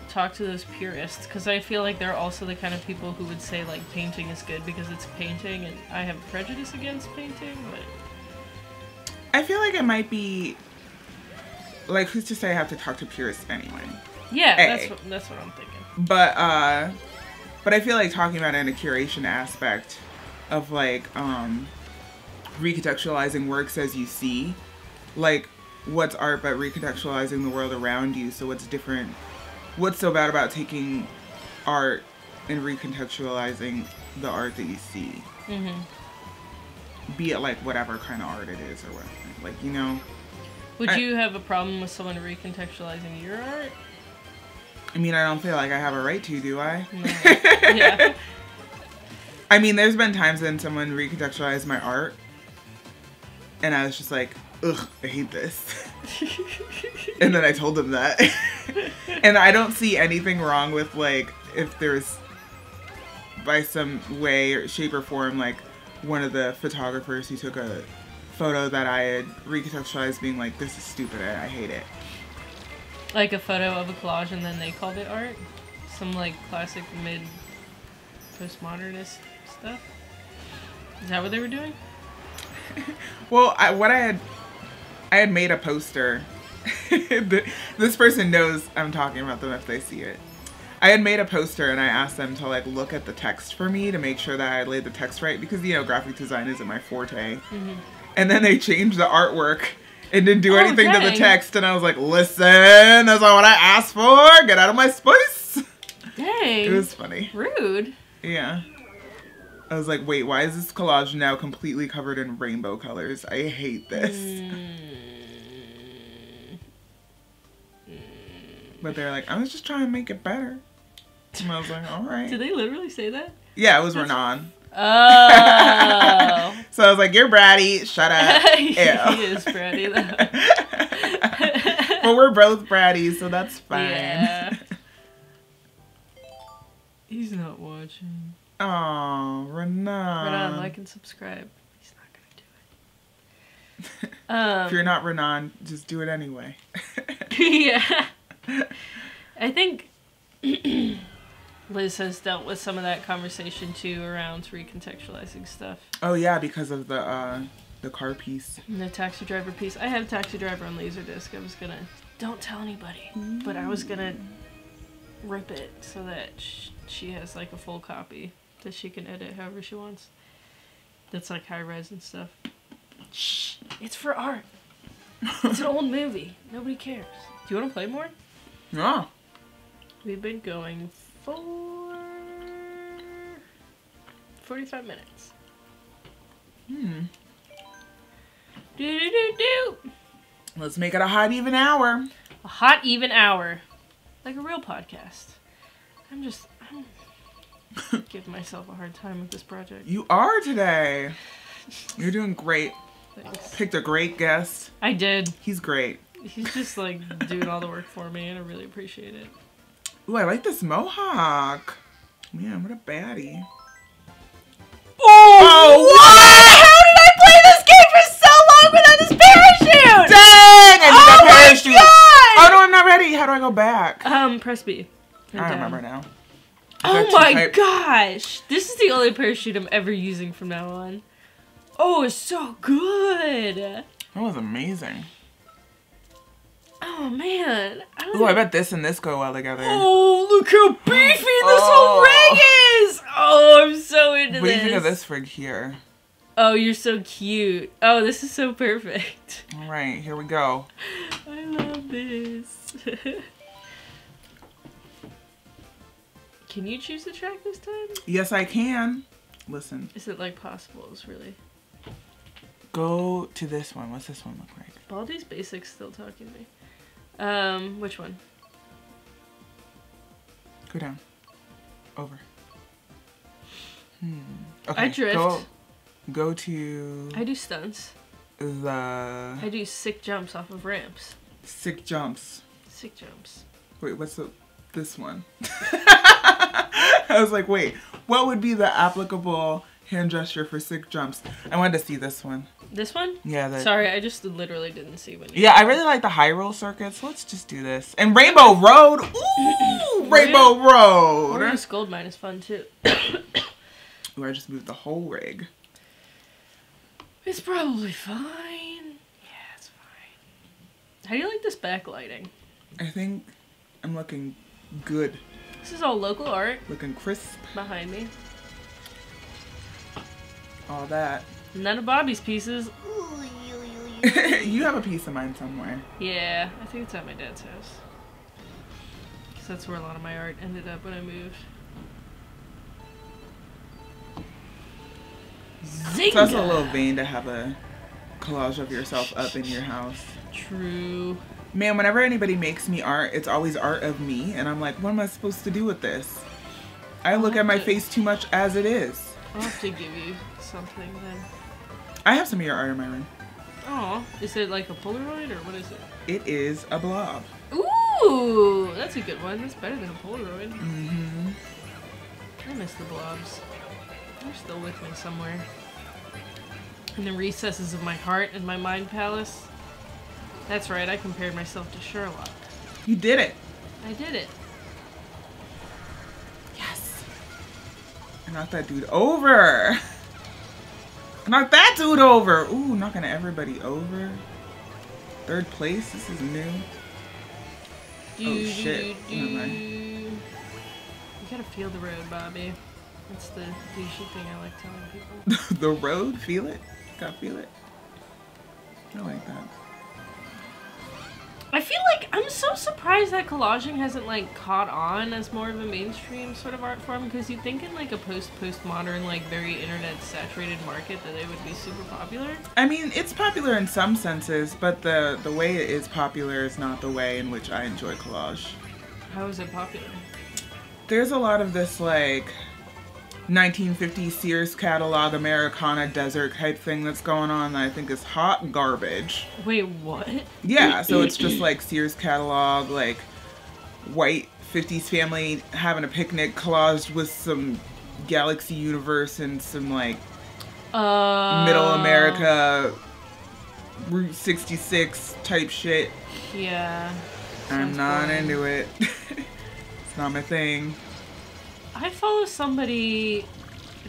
talk to those purists? Because I feel like they're also the kind of people who would say like painting is good because it's painting, and I have prejudice against painting, but I feel like it might be like, who's to say I have to talk to purists anyway? Yeah, that's what I'm thinking. But I feel like talking about it in a curation aspect of like recontextualizing works as you see, like what's art but recontextualizing the world around you. So what's different? What's so bad about taking art and recontextualizing the art that you see? Mm-hmm. Be it like whatever kind of art it is or whatever. Like, you know. Would you have a problem with someone recontextualizing your art? I mean, I don't feel like I have a right to, do I? No. Yeah. I mean, there's been times when someone recontextualized my art and I was just like, ugh, I hate this. And then I told them that. And I don't see anything wrong with, like, if there's, by some way or shape or form, like, one of the photographers who took a photo that I had recontextualized being like, this is stupid, I hate it. Like a photo of a collage and then they called it art? Some, like, classic mid-postmodernist stuff? Is that what they were doing? Well, I had made a poster. This person knows I'm talking about them if they see it. I had made a poster and I asked them to like look at the text for me to make sure that I had laid the text right because, you know, graphic design isn't my forte. Mm-hmm. And then they changed the artwork and didn't do anything to the text. And I was like, listen, that's not what I asked for. Get out of my space. Dang. It was funny. Rude. Yeah. I was like, wait, why is this collage now completely covered in rainbow colors? I hate this. But they're like, I was just trying to make it better. And I was like, all right. Did they literally say that? Yeah, it was Renan. Oh. So I was like, you're bratty. Shut up. He is bratty, though. Well, we're both bratty, so that's fine. Yeah. He's not watching. Oh, Renan. Renan, like and subscribe. He's not gonna do it. If you're not Renan, just do it anyway. Yeah. I think Liz has dealt with some of that conversation too around recontextualizing stuff. Oh yeah, because of the car piece. And the taxi driver piece. I have Taxi Driver on Laserdisc. I was gonna, don't tell anybody, but I was gonna rip it so that she has like a full copy that she can edit however she wants. That's like high res and stuff. Shh, it's for art. It's an old movie. Nobody cares. Do you want to play more? Yeah. We've been going for 45 minutes. Do do do do. Let's make it a hot even hour. A hot even hour, like a real podcast. I'm giving myself a hard time with this project. You are today. You're doing great. Thanks. Picked a great guest. I did. He's great. He's just like doing all the work for me, and I really appreciate it. Ooh, I like this mohawk. Man, what a baddie. Oh, what? How did I play this game for so long without this parachute? Dang! I Oh need that my parachute. God! Oh no, I'm not ready. How do I go back? Press B. And I down. remember now. Oh my gosh! This is the only parachute I'm ever using from now on. Oh, it's so good! That was amazing. Oh man! Ooh, I bet this and this go well together. Oh, look how beefy this whole rig is! Oh, I'm so into What do this. you think of this frig here? Oh, you're so cute. Oh, this is so perfect. All right, here we go. I love this. Can you choose the track this time? Yes, I can. Listen. Is it like possibles, really? Go to this one. What's this one look like? Baldi's Basics still talking to me. Which one? Go down. Over. Okay. I drift. Go to I do stunts. the I do sick jumps off of ramps. sick jumps. Sick jumps. Wait, what's this one? I was like, wait, what would be the applicable hand gesture for sick jumps? I wanted to see this one. This one? Yeah. Sorry, I just literally didn't see when you... Yeah, I really like the high roll circuits. Let's just do this. And Rainbow Road. Ooh, Rainbow Road. Orange Gold Mine is fun too. Ooh, I just moved the whole rig. It's probably fine. Yeah, it's fine. How do you like this backlighting? I think I'm looking good. This is all local art Looking crisp. behind me. All that. None of Bobby's pieces. You have a piece of mine somewhere. Yeah, I think it's at my dad's house. Because that's where a lot of my art ended up when I moved. Zynga! So that's a little vain to have a collage of yourself up in your house. True. Man, whenever anybody makes me art, it's always art of me. And I'm like, what am I supposed to do with this? I look at my face too much as it is. I'll have to give you something then. I have some of your art in my room. Oh, is it like a Polaroid or what is it? It is a blob. Ooh, that's a good one. That's better than a Polaroid. Mm-hmm. I miss the blobs. They're still with me somewhere. In the recesses of my heart and my mind palace. That's right, I compared myself to Sherlock. You did it. I did it. Yes. I knocked that dude over. I knocked that dude over. Ooh, knocking everybody over. 3rd place. This is new. Oh shit. Never mind. You gotta feel the road, Bobby. That's the douchey thing I like telling people. The road? Feel it? Gotta feel it. I like that. I feel like I'm so surprised that collaging hasn't like caught on as more of a mainstream sort of art form, because you'd think in like a postmodern, like very internet saturated market that they would be super popular. I mean, it's popular in some senses, but the way it is popular is not the way in which I enjoy collage. How is it popular? There's a lot of this like 1950s Sears catalog Americana desert type thing that's going on that I think is hot garbage. Wait, what? Yeah, so it's just like Sears catalog, like white 50s family having a picnic collaged with some Galaxy Universe and some like middle America Route 66 type shit. Yeah. I'm not boring. into it. It's not my thing. I follow somebody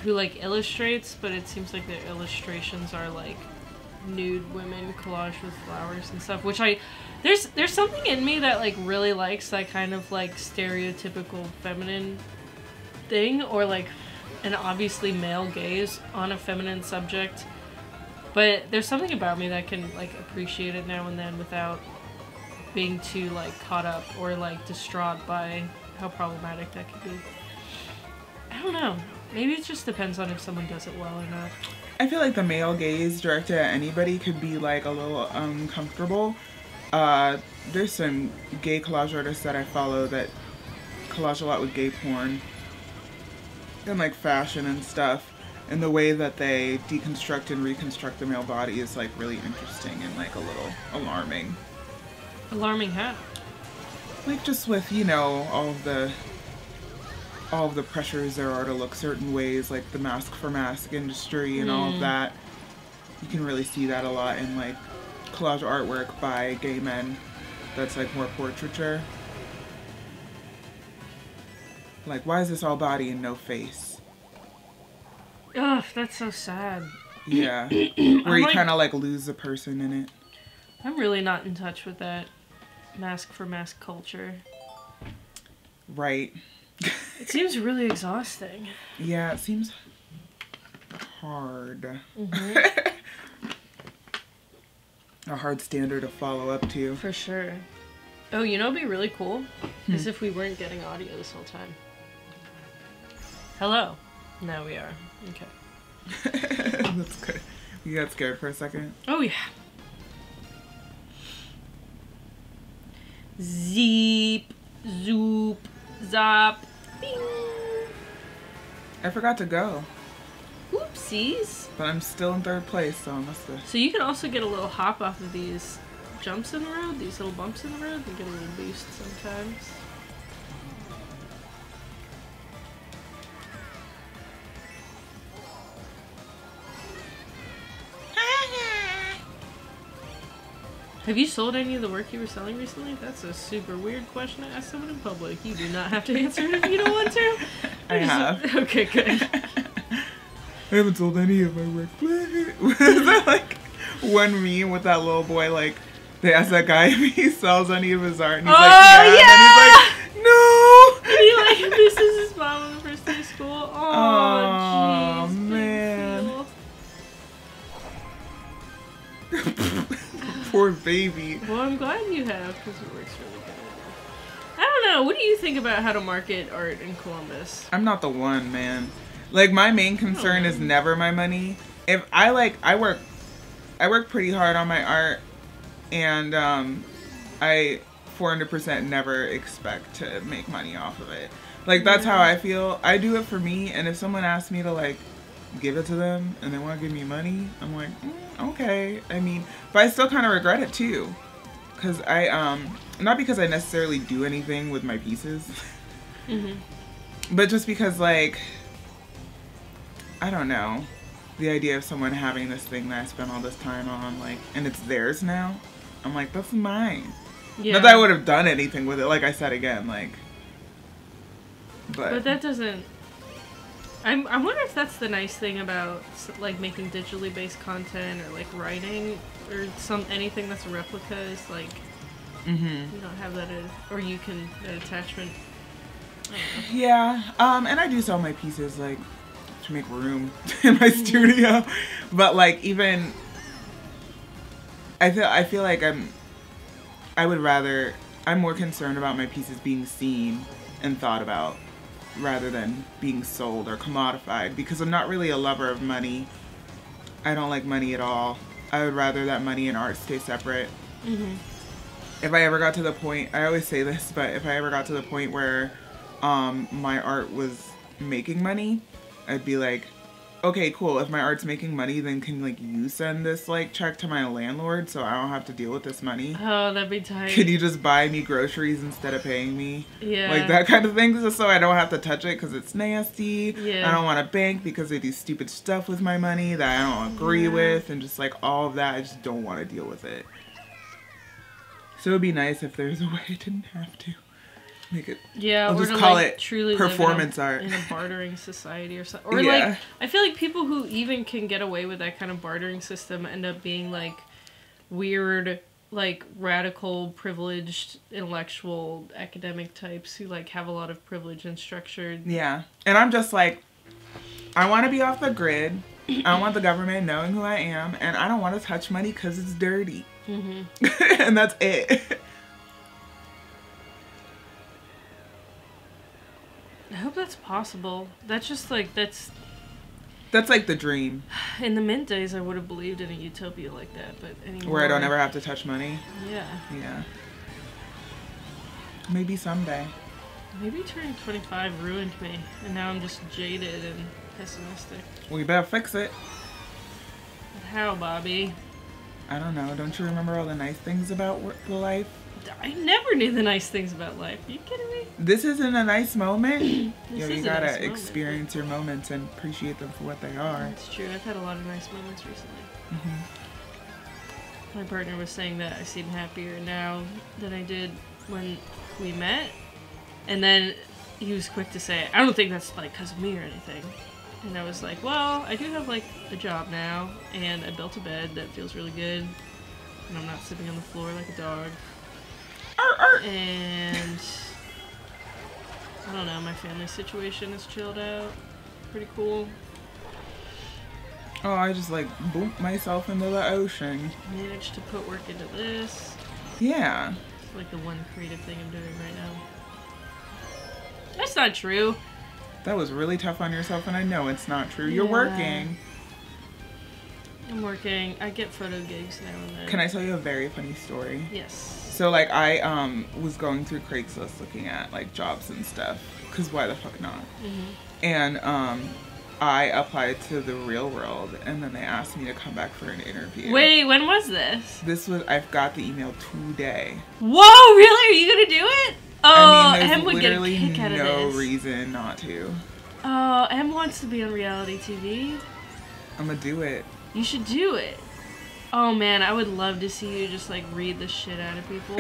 who like illustrates, but it seems like their illustrations are like nude women collaged with flowers and stuff, which there's something in me that like really likes that kind of like stereotypical feminine thing, or like an obviously male gaze on a feminine subject, but there's something about me that can like appreciate it now and then without being too like caught up or like distraught by how problematic that could be. I don't know. Maybe it just depends on if someone does it well or not. I feel like the male gaze directed at anybody could be like a little uncomfortable. There's some gay collage artists that I follow that collage a lot with gay porn and like fashion and stuff. And the way that they deconstruct and reconstruct the male body is like really interesting and like a little alarming. Alarming how? Like just with, you know, all of the pressures there are to look certain ways, like the mask for mask industry and all of that. You can really see that a lot in like collage artwork by gay men that's like more portraiture. Like, why is this all body and no face? Ugh, that's so sad. Yeah. Where you kind of like lose a person in it. I'm really not in touch with that mask for mask culture. Right. It seems really exhausting. Yeah, it seems hard. A hard standard to follow up to. For sure. Oh, you know what'd be really cool? Is if we weren't getting audio this whole time. Hello. Now we are. Okay. That's good. You got scared for a second? Oh, yeah. Zeep. Zoop. Zop. Bing. I forgot to go. Oopsies. But I'm still in third place, so I must have. So you can also get a little hop off of these jumps in the road, these little bumps in the road, and get a little boost sometimes. Have you sold any of the work you were selling recently? That's a super weird question to ask someone in public. You do not have to answer it if you don't want to. I have. Okay, good. I haven't sold any of my work. Was that like one meme with that little boy, like, they asked that guy if he sells any of his art, and he's like, yeah! And he's like, no! He like, this is his mom on the first day of school. Oh, jeez. Man. Poor baby. Well, I'm glad you have, because your work's really good. I don't know, what do you think about how to market art in Columbus? I'm not the one, man. Like, my main concern is never my money. If I work pretty hard on my art, and I 400% never expect to make money off of it. Like, that's how I feel. I do it for me, and if someone asks me to, like, give it to them, and they want to give me money, I'm like, okay. I mean, but I still kind of regret it, too. Because not because I necessarily do anything with my pieces, but just because, like, I don't know, the idea of someone having this thing that I spent all this time on, like, and it's theirs now, I'm like, that's mine. Yeah. Not that I would have done anything with it, like I said again, like, but that doesn't, I wonder if that's the nice thing about, like, making digitally based content, or, like, writing, or anything that's a replica is, like, you don't have that, or you can, that attachment. I don't know. Yeah, and I do sell my pieces, like, to make room in my studio, but, like, even, I feel like I'm more concerned about my pieces being seen and thought about rather than being sold or commodified, because I'm not really a lover of money. I don't like money at all. I would rather that money and art stay separate. If I ever got to the point, I always say this, but if I ever got to the point where my art was making money, I'd be like, okay, cool. If my art's making money, then can, like, you send this, like, check to my landlord so I don't have to deal with this money? Oh, that'd be tight. Could you just buy me groceries instead of paying me? Yeah. Like, that kind of thing, just so I don't have to touch it because it's nasty. Yeah. I don't want to bank because they do stupid stuff with my money that I don't agree with, and just, like, all of that. I just don't want to deal with it. So it would be nice if there's a way I didn't have to make it. Yeah, I'll or just to, call like, it truly performance live art in a bartering society or something. Or like, I feel like people who even can get away with that kind of bartering system end up being, like, weird, like, radical, privileged, intellectual, academic types who, like, have a lot of privilege and structured. Yeah, and I'm just like, I want to be off the grid. I don't want the government knowing who I am, and I don't want to touch money because it's dirty. And that's it. hope that's possible. That's just like, that's like the dream. in the mint days, I would have believed in a utopia like that, but anymore. Where I don't ever have to touch money. Yeah. Yeah. Maybe someday. Maybe turning 25 ruined me, and now I'm just jaded and pessimistic. Well, you better fix it. But how, Bobby? I don't know. Don't you remember all the nice things about life? I never knew the nice things about life. Are you kidding me? This isn't a nice moment. This You is a gotta nice moment, experience your moments and appreciate them for what they are. That's true. I've had a lot of nice moments recently. Mm-hmm. My partner was saying that I seem happier now than I did when we met. And then he was quick to say, I don't think that's like because of me or anything. And I was like, well, I do have like a job now, and I built a bed that feels really good, and I'm not sitting on the floor like a dog. And I don't know, my family situation is chilled out. Pretty cool. Oh, I just like booped myself into the ocean. Managed to put work into this. Yeah. It's like the one creative thing I'm doing right now. That's not true. That was really tough on yourself, and I know it's not true. You're Yeah. working. I'm working. I get photo gigs now and then. Can I tell you a very funny story? Yes. So like I was going through Craigslist looking at like jobs and stuff, cause why the fuck not? Mm-hmm. And I applied to the Real World, and then they asked me to come back for an interview. Wait, when was this? I've got the email today. Whoa, really? Are you gonna do it? Oh, I mean, Em would there's get a literally kick out of no this. reason not to. Oh, Em wants to be on reality TV. I'm gonna do it. You should do it. Oh man, I would love to see you just like read the shit out of people.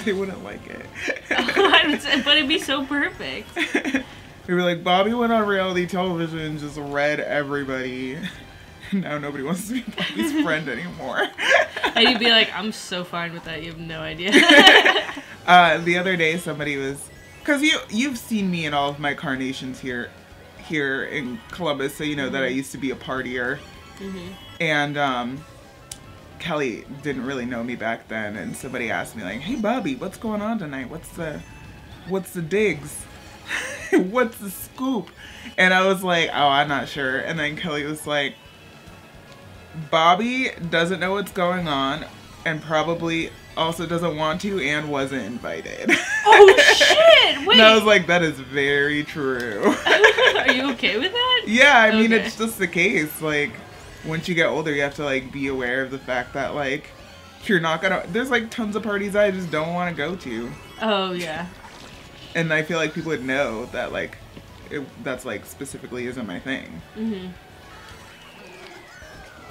They wouldn't like it. But it'd be so perfect. They were like, Bobby went on reality television and just read everybody. Now nobody wants to be Bobby's friend anymore. And you'd be like, I'm so fine with that. You have no idea. The other day somebody was, because you've seen me in all of my carnations here in Columbus, so you know that I used to be a partier. Mm-hmm. And Kelly didn't really know me back then, and somebody asked me like, hey Bobby, what's going on tonight? What's the digs? What's the scoop? And I was like, oh, I'm not sure. And then Kelly was like, Bobby doesn't know what's going on, and probably also doesn't want to, and wasn't invited. Oh shit! Wait. And I was like, that is very true. Are you okay with that? Yeah, I mean, Okay. it's just the case. Like, once you get older, you have to like be aware of the fact that like you're not gonna. There's like tons of parties I just don't want to go to, Oh yeah. and I feel like people would know that like that's like specifically isn't my thing. Mm-hmm.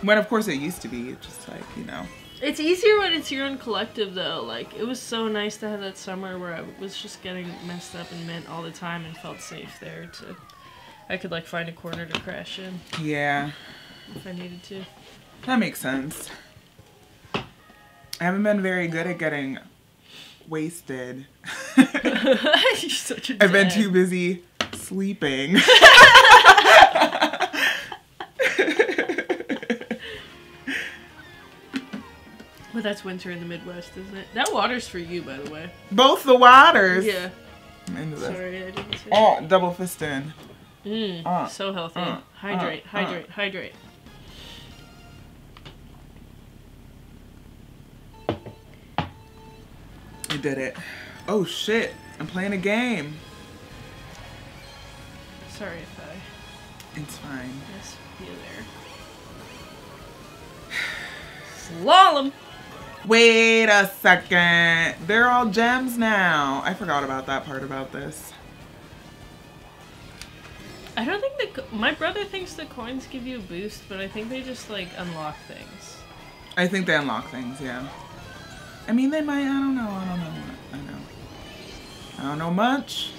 When of course it used to be. It's just like, you know. It's easier when it's your own collective though. Like it was so nice to have that summer where I was just getting messed up and mint all the time and felt safe there. I could like find a corner to crash in Yeah, if I needed to. that makes sense. I haven't been very good at getting wasted. You're such a I've been dad. too busy sleeping. But that's winter in the Midwest, isn't it? That water's for you, by the way. Both the waters. Yeah. I'm into this. Sorry, I didn't say. Oh, double fisting. So healthy. Hydrate. Hydrate. I did it. Oh shit! I'm playing a game. Sorry if I It's fine. missed you there. Slalom! Wait a second. They're all gems now. I forgot about that part about this. I don't think my brother thinks the coins give you a boost, but I think they just like unlock things. I think they unlock things, yeah. I mean, they might. I don't know. I don't know much.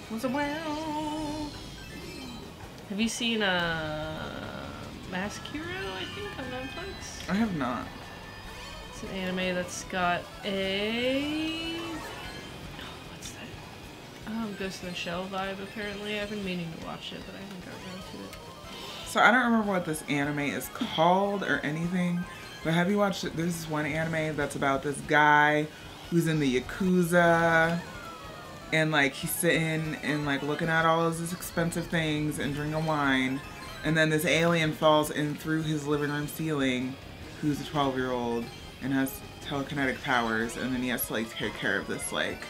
What's a wow? Have you seen Mask Hero, I think, on Netflix? I have not. It's an anime that's got a... what's that? Ghost in the Shell vibe, apparently. I've been meaning to watch it, but I haven't got around to it. So I don't remember what this anime is called or anything, but have you watched it? There's this one anime that's about this guy who's in the Yakuza. And, like, he's sitting and, like, looking at all of his expensive things and drinking wine. And then this alien falls in through his living room ceiling, who's a 12-year-old and has telekinetic powers. And then he has to, like, take care of this, like,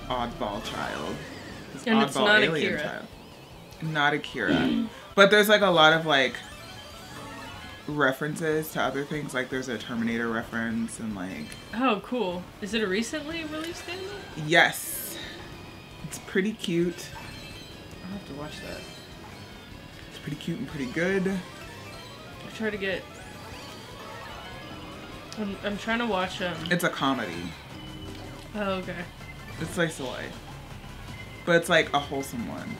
oddball child. This and oddball it's not alien Akira. child. Not Akira. But there's, like, a lot of, like, references to other things. Like, there's a Terminator reference and, like... Oh, cool. Is it a recently released anime? Yes. It's pretty cute. I'll have to watch that. It's pretty cute and pretty good. I try to get... I'm trying to watch It's a comedy. Oh, okay. It's slice of life. But it's like a wholesome one.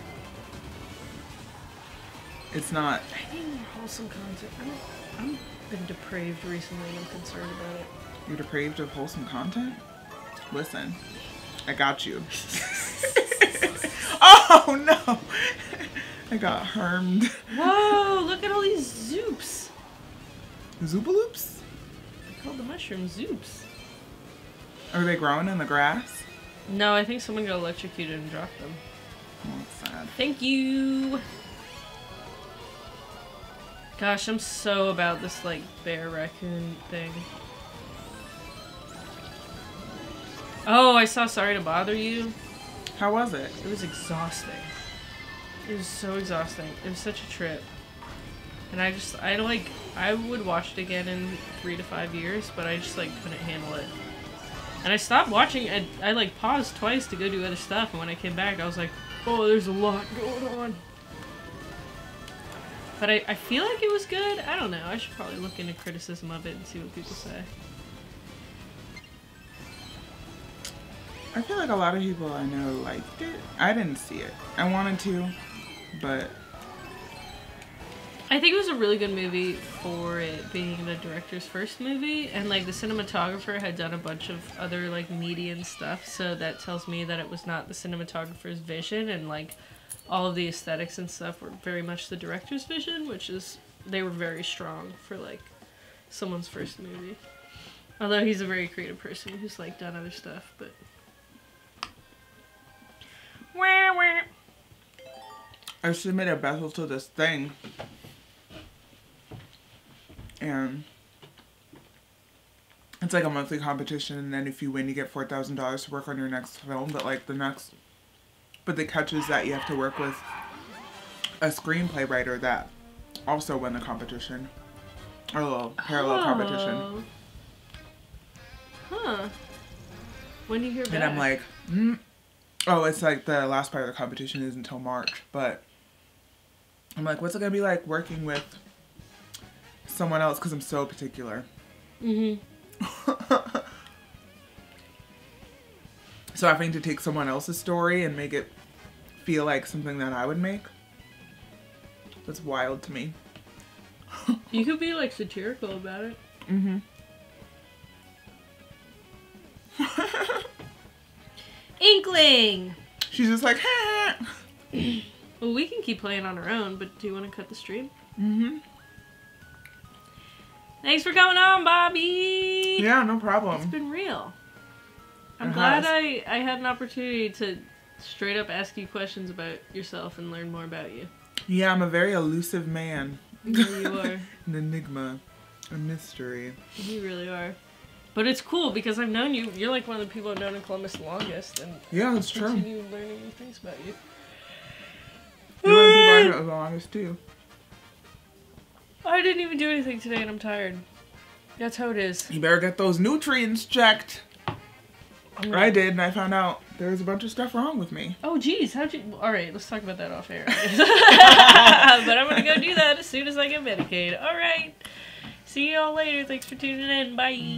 It's not... I need more wholesome content. I'm been depraved recently and I'm concerned about it. You're depraved of wholesome content? Listen, I got you. Oh no! I got harmed. Whoa, look at all these zoops. Zoopaloops? I called the mushrooms zoops. Are they growing in the grass? No, I think someone got electrocuted and dropped them. Oh, that's sad. Thank you. Gosh, I'm so about this, like, bear raccoon thing. Oh, I saw Sorry to Bother You. How was it? It was exhausting. It was so exhausting. It was such a trip. And I would watch it again in 3 to 5 years, but I just, like, couldn't handle it. And I stopped watching, I like, paused twice to go do other stuff, and when I came back, I was like, oh, there's a lot going on. But I feel like it was good. I don't know. I should probably look into criticism of it and see what people say. I feel like a lot of people I know liked it. I didn't see it. I wanted to, but... I think it was a really good movie for it being the director's first movie, and like the cinematographer had done a bunch of other like median stuff, so that tells me that it was not the cinematographer's vision, and like all of the aesthetics and stuff were very much the director's vision, which is, they were very strong for like someone's first movie. Although he's a very creative person who's like done other stuff, but... Wah, wah. I submitted Bethel to this thing. And it's like a monthly competition, and then if you win, you get $4,000 to work on your next film. But like the catch is that you have to work with a screenplay writer that also won the competition, or a little parallel competition. Huh. When do you hear back? And I'm like, oh, it's like the last part of the competition is until March, but I'm like, what's it gonna be like working with someone else, because I'm so particular. So having to take someone else's story and make it feel like something that I would make, that's wild to me. You could be like satirical about it. Inkling! She's just like, Well, we can keep playing on our own, but do you want to cut the stream? Thanks for coming on, Bobby! Yeah, no problem. It's been real. I'm glad I had an opportunity to straight up ask you questions about yourself and learn more about you. Yeah, I'm a very elusive man. Yeah, you are. An enigma. A mystery. You really are. But it's cool because I've known you. You're like one of the people I've known in Columbus the longest. And yeah, that's true. continue learning new things about you. You're one of the people I know the longest too. I didn't even do anything today and I'm tired. That's how it is. You better get those nutrients checked. I did, and I found out there was a bunch of stuff wrong with me. Oh, geez. How'd you... Alright, let's talk about that off air. But I'm gonna go do that as soon as I get Medicaid. Alright. See y'all later. Thanks for tuning in. Bye. Bye.